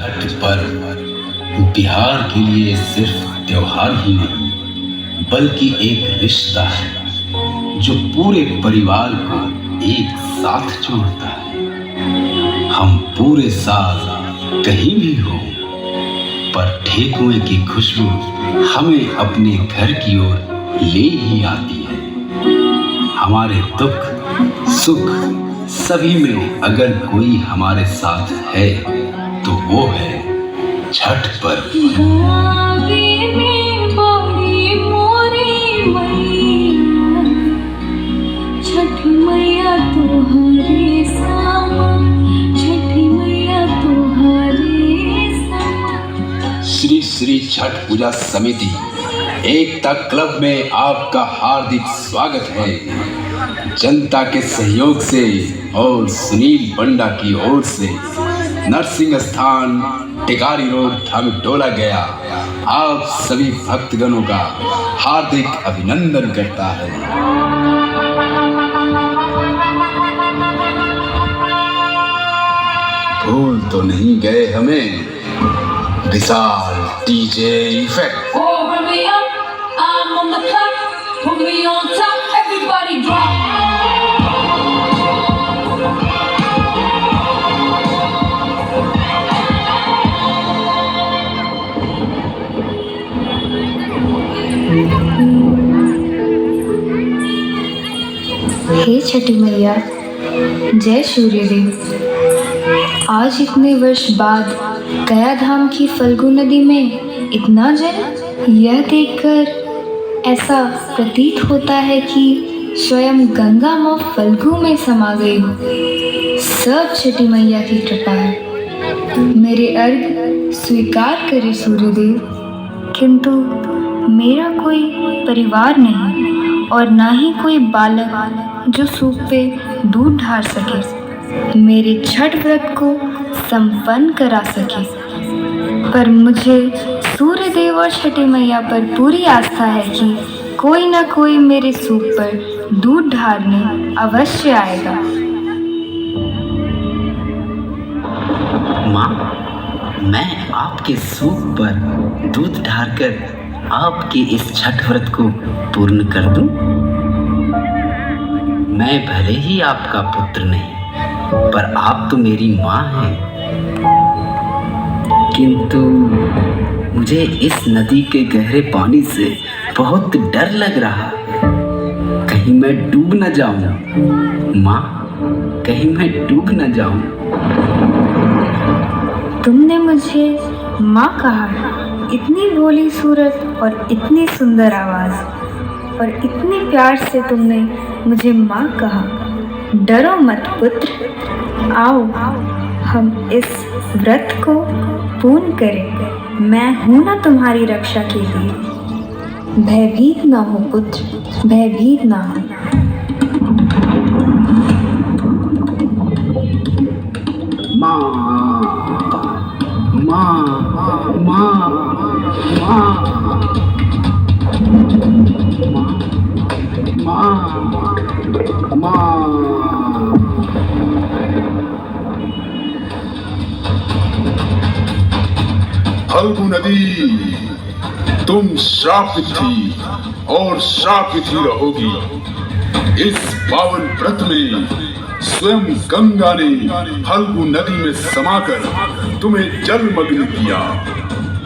छठ पर्व बिहार के लिए सिर्फ त्योहार ही नहीं, बल्कि एक रिश्ता है जो पूरे परिवार को एक साथ जोड़ता है। हम पूरे साल कहीं भी हो, पर ठेकुए की खुशबू हमें अपने घर की ओर ले ही आती है। हमारे दुख सुख सभी में अगर कोई हमारे साथ है तो वो है छठ पर्व। छठ मैया तोहरे सामा, छठ मैया तोहरे सामा। श्री श्री छठ पूजा समिति एकता क्लब में आपका हार्दिक स्वागत है। जनता के सहयोग से और सुनील बंडा की ओर से नरसिंह स्थान टिकारी रोड धामटोला गया आप सभी भक्तगणों का हार्दिक अभिनंदन करता है। भूल तो नहीं गए हमें विशाल डीजे इफेक्ट। हे छठी मैया, जय सूर्यदेव। आज इतने वर्ष बाद गया धाम की फल्गु नदी में इतना जल, यह देखकर ऐसा प्रतीत होता है कि स्वयं गंगा माँ फल्गु में समा गई हो। सब छठी मैया की कृपा है। मेरे अर्घ स्वीकार करे सूर्यदेव, किंतु मेरा कोई परिवार नहीं और ना ही कोई बालक जो सूप पे दूध ढार सके, मेरे छठ व्रत को संपन्न करा सके। पर मुझे सूर्यदेव और छठी मैया पर पूरी आस्था है कि कोई ना कोई मेरे सूप पर दूध ढारने अवश्य आएगा। माँ, मैं आपके सूप पर दूध ढारकर आपके इस छठ व्रत को पूर्ण कर दूं? मैं भले ही आपका पुत्र नहीं, पर आप तो मेरी माँ हैं। किंतु मुझे इस नदी के गहरे पानी से बहुत डर लग रहा है। कहीं मैं डूब न जाऊं माँ, कहीं मैं डूब न जाऊं। तुमने मुझे माँ कहा, इतनी भोली सूरत और इतनी सुंदर आवाज़, और इतने प्यार से तुमने मुझे माँ कहा। डरो मत पुत्र, आओ हम इस व्रत को पूर्ण करें। मैं हूँ ना तुम्हारी रक्षा के लिए। भयभीत ना हो पुत्र, भयभीत ना हो। माँ माँ माँ माँ माँ। फल्गु नदी, तुम श्रापित थी और श्रापित ही रहोगी। इस पावन व्रत में स्वयं गंगा ने फल्गु नदी में समाकर तुम्हें जलमग्न किया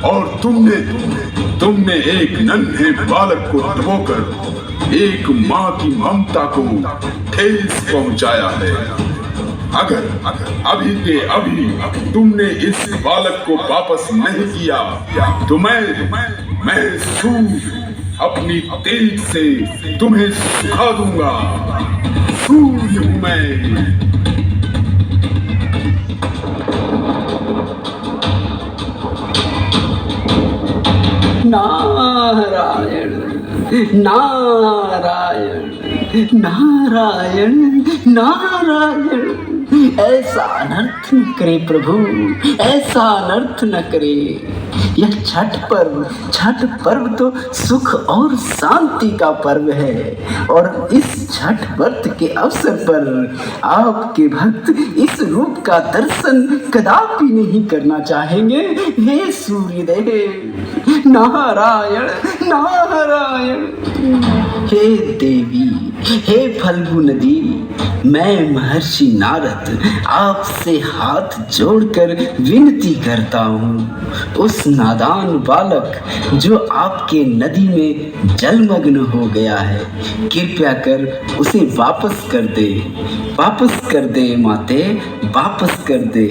और तुमने एक नन्हे बालक को डुबोकर एक माँ की ममता को ठेस पहुंचाया है। अगर अभी के अभी तुमने इस बालक को वापस नहीं किया तो मैं सूर्य अपनी तेज से तुम्हें सुखा दूंगा। सूर्य हूं मैं। नारायण नारायण नारायण नारायण ऐसा अनर्थ न करे प्रभु, ऐसा अनर्थ न करे। यह छठ पर्व तो सुख और शांति का पर्व है, और इस छठ व्रत के अवसर पर आपके भक्त इस रूप का दर्शन कदापि नहीं करना चाहेंगे। हे सूर्यदेव, नारायण नारायण। हे देवी, हे फल्गु नदी, मैं महर्षि नारद आपसे हाथ जोड़कर विनती करता हूँ, उस नादान बालक जो आपके नदी में जलमग्न हो गया है, कृपया कर उसे वापस कर दे माते, वापस कर दे।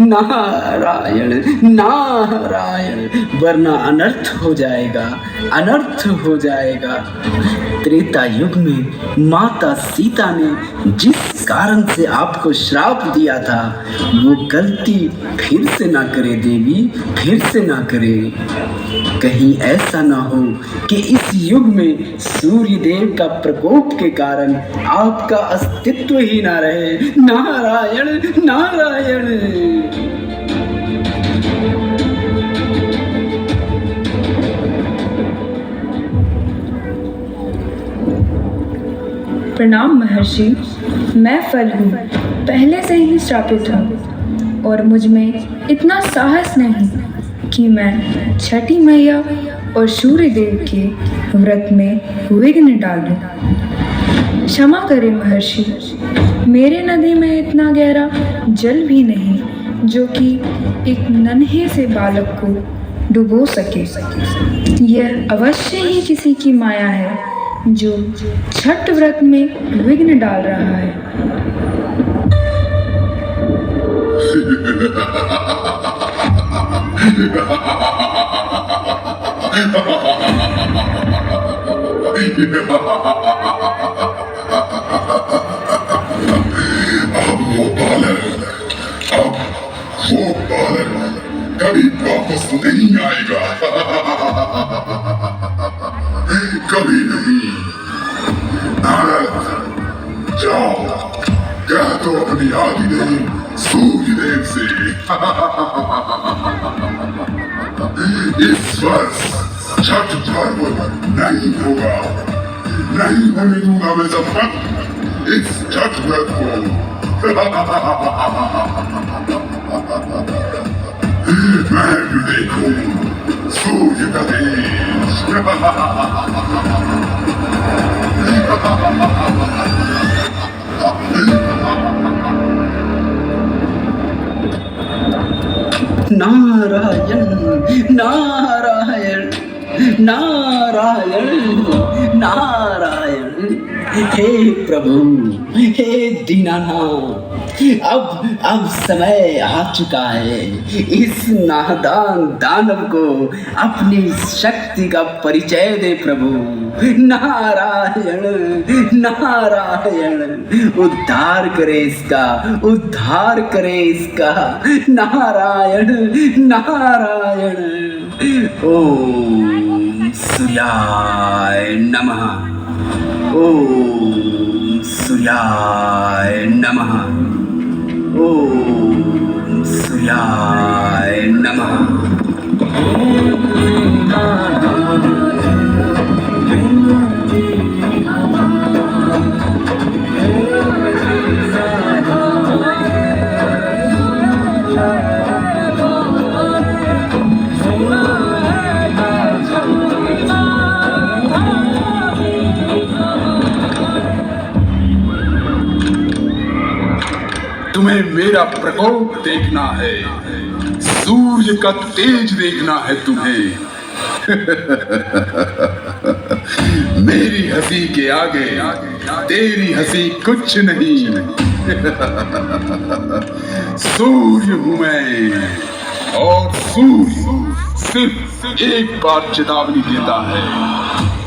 नारायण नारायण, वरना अनर्थ हो जाएगा, अनर्थ हो जाएगा। त्रेता युग में माता सीता ने जिस कारण से आपको श्राप दिया था, वो गलती फिर से ना करे देवी, फिर से ना करे। कहीं ऐसा ना हो कि इस युग में सूर्य देव का प्रकोप के कारण आपका अस्तित्व ही ना रहे। नारायण नारायण। प्रणाम महर्षि, मैं फल्गु पहले से ही श्रापित हूँ और मुझ में इतना साहस नहीं कि मैं छठी मैया और सूर्य देव के व्रत में विघ्न डालूं। क्षमा करें महर्षि, मेरे नदी में इतना गहरा जल भी नहीं जो कि एक नन्हे से बालक को डुबो सके। यह अवश्य ही किसी की माया है जो छठ व्रत में विघ्न डाल रहा है। वो बालक कभी वापस नहीं आएगा। कभी नहीं। नारद, जाओ, कह तो अपनी आदिदेव सूर्यदेव से इस वर्ष छठ पर्व नहीं होगा, नहीं होने दूंगा मैं शपथ इस छठ व्रत को। मैं भी देखूं सूर्य का देश। नारायण नारायण नारायण नारायण। हे प्रभु, हे दीनानाथ, अब समय आ चुका है। इस नादान दानव को अपनी शक्ति का परिचय दे प्रभु। नारायण नारायण, उद्धार करे इसका, उद्धार करे इसका। नारायण नारायण। ओम सूर्याय नमः, ओम सूर्याय नमः, ओम सूर्याय नमः। तुम्हें मेरा प्रकोप देखना है, सूर्य का तेज देखना है तुम्हें। मेरी हंसी के आगे तेरी हंसी कुछ नहीं। सूर्य हूं मैं, और सूर्य सिर्फ एक बार चेतावनी देता है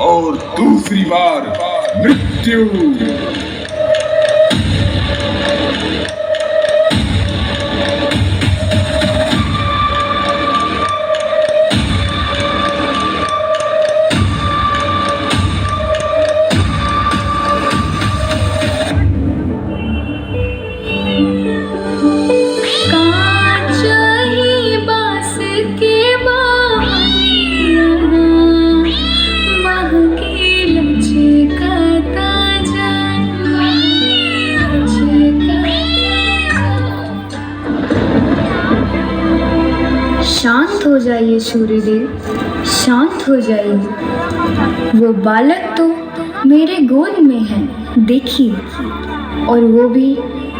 और दूसरी बार मृत्यु। शांत हो जाइए सूर्यदेव, शांत हो जाइए। वो बालक तो मेरे गोद में है, देखिए, और वो भी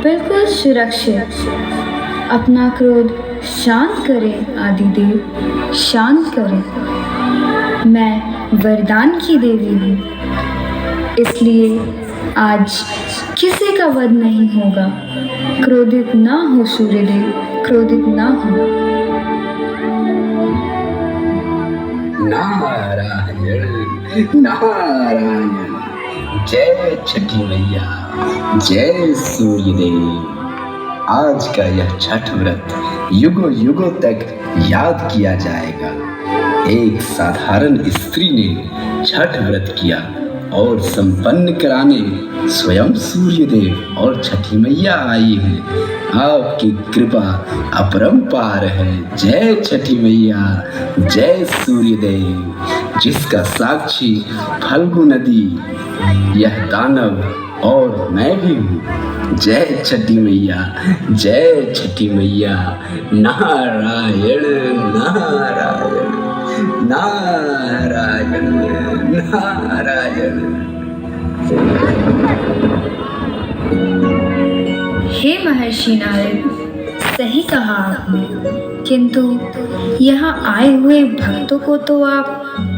बिल्कुल सुरक्षित। अपना क्रोध शांत करें आदिदेव, शांत करें। मैं वरदान की देवी हूँ, इसलिए आज किसी का वध नहीं होगा। क्रोधित ना हो सूर्यदेव, क्रोधित ना हो। नारायण नारायण। जय छठी मैया, जय सूर्यदेव। आज का यह छठ व्रत युगों युगों तक याद किया जाएगा। एक साधारण स्त्री ने छठ व्रत किया और संपन्न कराने स्वयं सूर्यदेव और छठी मैया आई है। आपकी कृपा अपरंपार है। जय छठी मैया, जय सूर्यदेव। जिसका साक्षी फल्गु नदी, यह दानव और मैं भी हूँ। जय छठी मैया, जय छठी मैया। नारायण नारायण नारायण नारायण। हे महर्षि नारद, सही कहा आपने, किंतु यहाँ आए हुए भक्तों को तो आप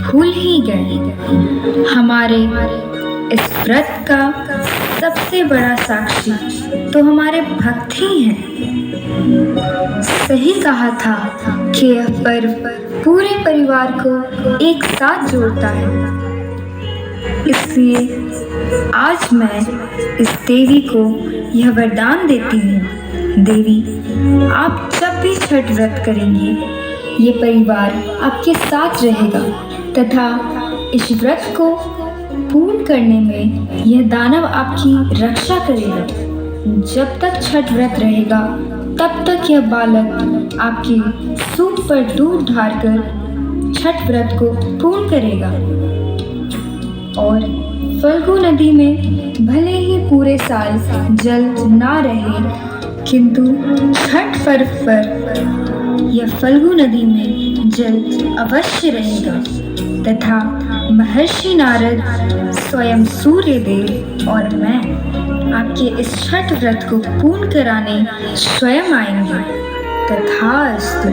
भूल ही गए। हमारे इस व्रत का सबसे बड़ा साक्षी तो हमारे भक्त ही हैं। सही कहा था कि यह पर्व पूरे परिवार को एक साथ जोड़ता है। इसलिए आज मैं इस देवी को यह वरदान देती हूँ। देवी, आप जब भी छठ व्रत करेंगे, ये परिवार आपके साथ रहेगा तथा इस व्रत को पूर्ण करने में यह दानव आपकी रक्षा करेगा। जब तक छठ व्रत रहेगा, तब तक यह बालक आपकी सूंड पर दूध ढारकर छठ व्रत को पूर्ण करेगा। और फल्गु नदी में भले ही पूरे साल जल ना रहे, किंतु छठ पर्व पर यह फल्गु नदी में जल अवश्य रहेगा तथा महर्षि नारद, स्वयं सूर्यदेव और मैं आपके इस छठ व्रत को पूर्ण कराने स्वयं आएंगे। तथास्तु।